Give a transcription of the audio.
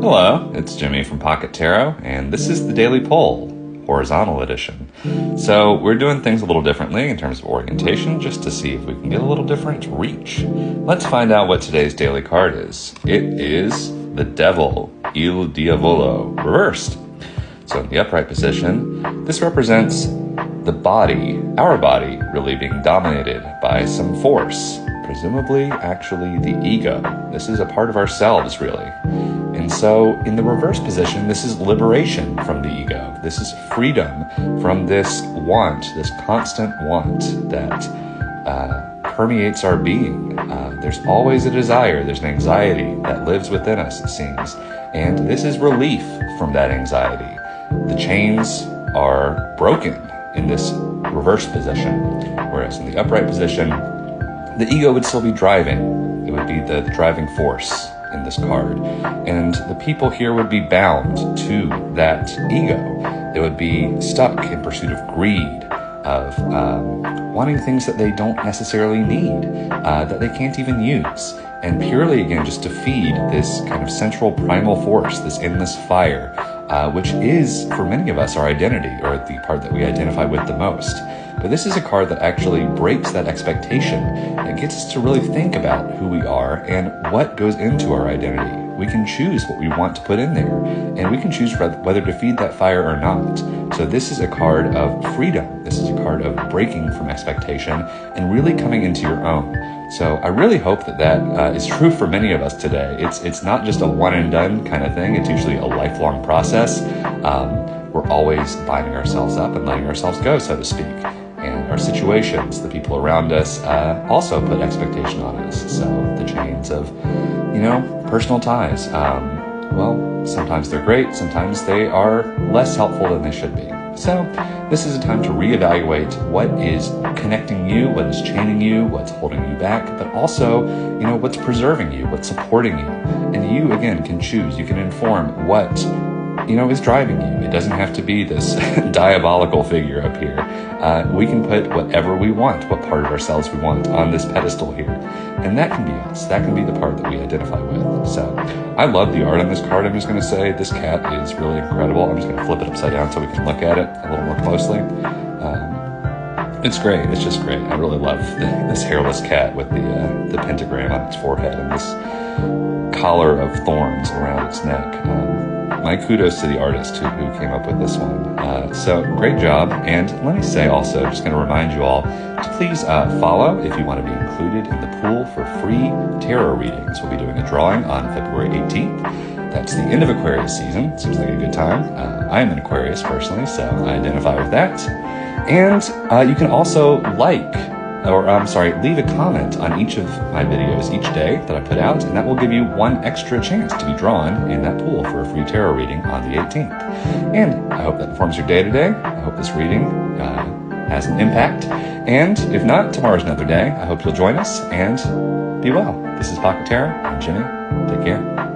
Hello, it's Jimmy from Pocket Tarot, and this is the Daily Poll, horizontal edition. So we're doing things a little differently in terms of orientation, just to see if we can get a little different reach. Let's find out what today's daily card is. It is the Devil, Il Diavolo, reversed. So in the upright position, this represents the body, our body, really being dominated by some force, presumably actually the ego. This is a part of ourselves, really. And so in the reverse position, this is liberation from the ego. This is freedom from this want, this constant want that permeates our being. There's always a desire, there's an anxiety that lives within us, it seems. And this is relief from that anxiety. The chains are broken in this reverse position, whereas in the upright position, the ego would still be driving. It would be the driving force in this card. And the people here would be bound to that ego. They would be stuck in pursuit of greed, of wanting things that they don't necessarily need, that they can't even use. And purely, again, just to feed this kind of central primal force, this endless fire, which is, for many of us, our identity, or the part that we identify with the most. But this is a card that actually breaks that expectation and gets us to really think about who we are and what goes into our identity. We can choose what we want to put in there, and we can choose whether to feed that fire or not. So this is a card of freedom. This is a card of breaking from expectation and really coming into your own. So I really hope that is true for many of us today. It's not just a one and done kind of thing. It's usually a lifelong process. We're always binding ourselves up and letting ourselves go, so to speak. And our situations, the people around us, also put expectation on us. So the chains of, personal ties. Well, sometimes they're great, sometimes they are less helpful than they should be. So this is a time to reevaluate what is connecting you, what is chaining you, what's holding you back, but also, what's preserving you, what's supporting you. And you, again, can choose. You can inform what is driving you. It doesn't have to be this diabolical figure up here. We can put whatever we want, what part of ourselves we want, on this pedestal here. And that can be us. That can be the part that we identify with. So I love the art on this card. I'm just going to say this cat is really incredible. I'm just going to flip it upside down so we can look at it a little more closely. It's great. It's just great. I really love this hairless cat with the pentagram on its forehead and this collar of thorns around its neck. My kudos to the artist who came up with this one. So great job. And let me say also, just going to remind you all to please follow if you want to be included in the pool for free tarot readings. We'll be doing a drawing on February 18th. That's the end of Aquarius season. Seems like a good time. I am an Aquarius personally, so I identify with that. And you can also leave a comment on each of my videos each day that I put out, and that will give you one extra chance to be drawn in that pool for a free tarot reading on the 18th. And I hope that informs your day today. I hope this reading has an impact. And if not, tomorrow's another day. I hope you'll join us, and be well. This is Pocket Tarot. I'm Jimmy. Take care.